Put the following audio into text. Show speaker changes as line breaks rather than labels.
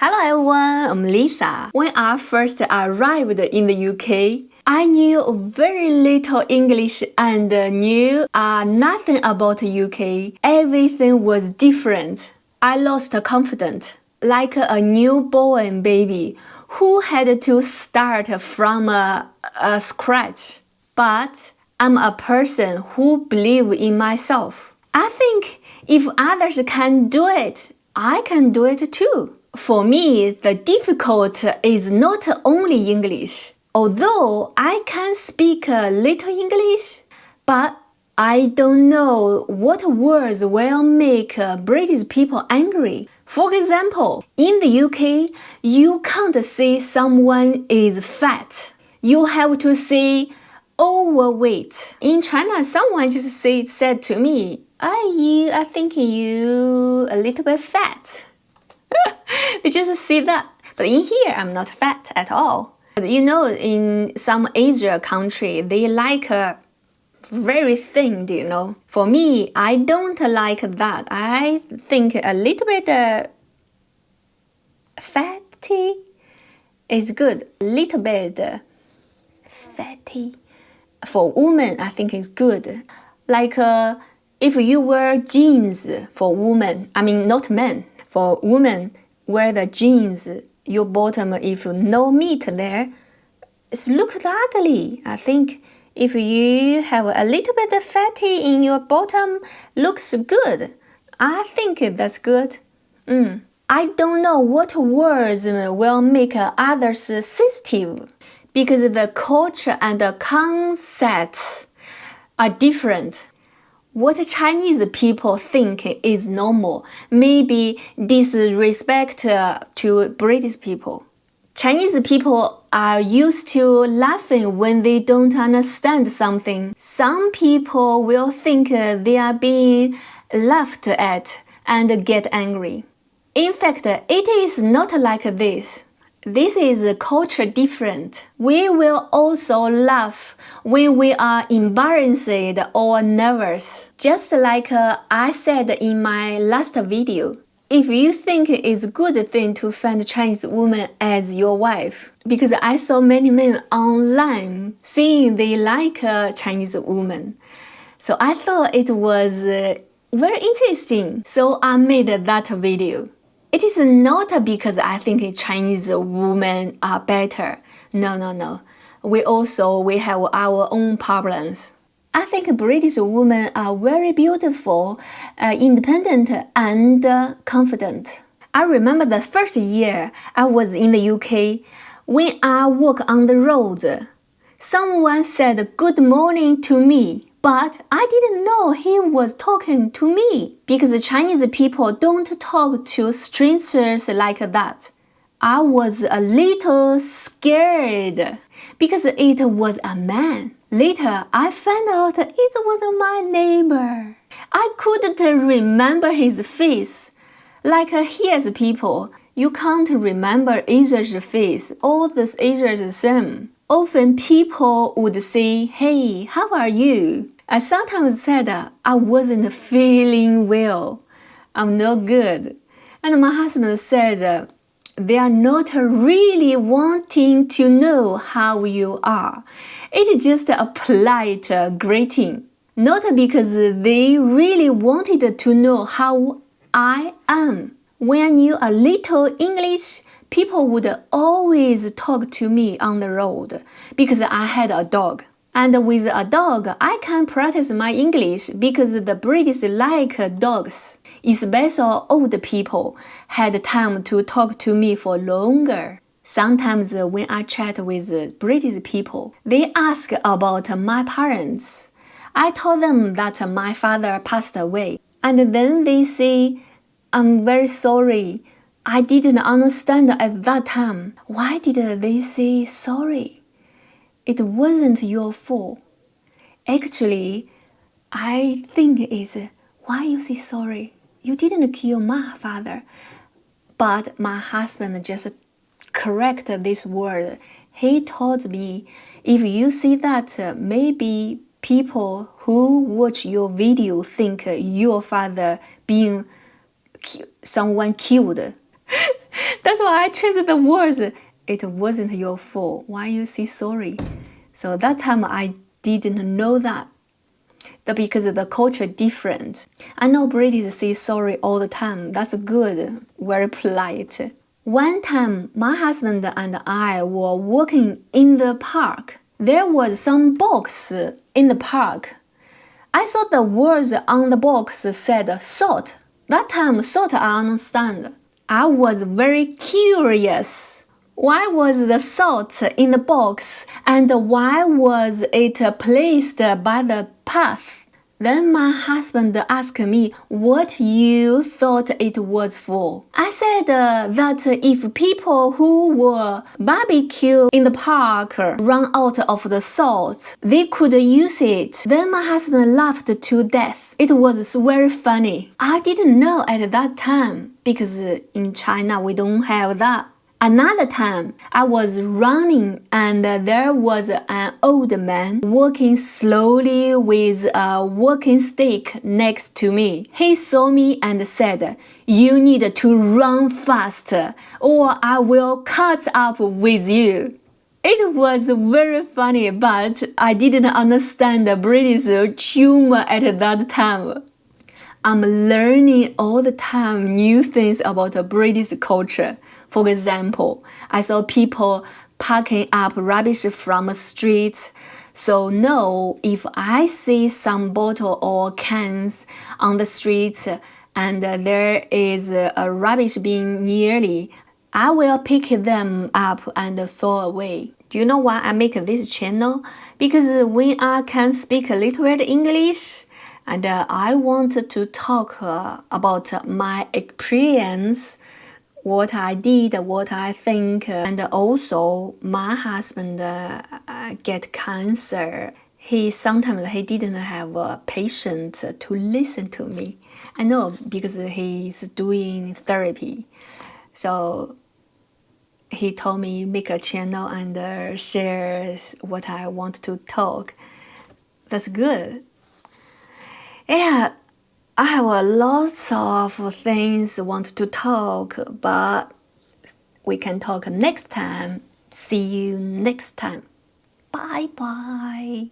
Hello everyone, I'm Lisa. When I first arrived in the UK, I knew very little English and knew nothing about UK. Everything was different. I lost confidence, like a newborn baby who had to start from scratch. But I'm a person who believes in myself. I think if others can do it, I can do it too. For me, the difficult is not only English. Although I can speak a little English, but I don't know what words will make British people angry. For example, in the UK, you can't say someone is fat. You have to say overweight. In China, someone just said to me, I think you a little bit fat. They just see that. But in here, I'm not fat at all. But you know, in some Asia country, they like very thin, do you know? For me, I don't like that. I think a little bit fatty is good. A little bit fatty. For women, I think it's good. Like if you wear jeans for women, I mean not men, for women, wear the jeans, your bottom, if no meat there, it looks ugly. I think if you have a little bit of fatty in your bottom, looks good. I think that's good. I don't know what words will make others sensitive because the culture and the concepts are different. What Chinese people think is normal may be disrespect to British people. Chinese people are used to laughing when they don't understand something. Some people will think they are being laughed at and get angry. In fact, it is not like this. This is a culture different. We will also laugh when we are embarrassed or nervous. Just like I said in my last video. If you think it's a good thing to find a Chinese woman as your wife, because I saw many men online saying they like a Chinese woman. So I thought it was very interesting. So I made that video. It is not because I think Chinese women are better. No. We have our own problems. I think British women are very beautiful, independent, and confident. I remember the first year I was in the UK. When I walk on the road, someone said good morning to me. But I didn't know he was talking to me because Chinese people don't talk to strangers like that. I was a little scared because it was a man. Later, I found out it was my neighbor. I couldn't remember his face. Like here's people, you can't remember Asia's face. All the Asians the same. Often people would say, hey, how are you? I sometimes said I wasn't feeling well. I'm not good. And my husband said they are not really wanting to know how you are. It's just a polite greeting. Not because they really wanted to know how I am. When I knew a little English, people would always talk to me on the road because I had a dog. And with a dog, I can practice my English because the British like dogs. Especially old people had time to talk to me for longer. Sometimes when I chat with British people, they ask about my parents. I told them that my father passed away. And then they say, I'm very sorry. I didn't understand at that time. Why did they say sorry? It wasn't your fault. Actually, I think it's why you say sorry. You didn't kill my father. But my husband just corrected this word. He told me, if you see that, maybe people who watch your video think your father being someone killed. That's why I changed the words. It wasn't your fault. Why you say sorry? So that time I didn't know that. Because the culture different. I know British say sorry all the time. That's good. Very polite. One time, my husband and I were walking in the park. There was some box in the park. I saw the words on the box said salt. That time, salt I understand. I was very curious. Why was the salt in the box and why was it placed by the path? Then my husband asked me what you thought it was for. I said that if people who were barbecue in the park run out of the salt, they could use it. Then my husband laughed to death. It was very funny. I didn't know at that time because in China we don't have that. Another time, I was running and there was an old man walking slowly with a walking stick next to me. He saw me and said, "You need to run faster or I will catch up with you." It was very funny, but I didn't understand the British humor at that time. I'm learning all the time new things about the British culture. For example, I saw people packing up rubbish from a street. So no, if I see some bottle or cans on the street and there is a rubbish bin nearly, I will pick them up and throw away. Do you know why I make this channel? Because when I can speak a little bit English, and I want to talk about my experience, what I did, what I think, and also my husband get cancer. Sometimes he didn't have patience to listen to me. I know because he's doing therapy. So he told me make a channel and share what I want to talk. That's good. Yeah, I have a lot of things I want to talk, but we can talk next time. See you next time. Bye bye.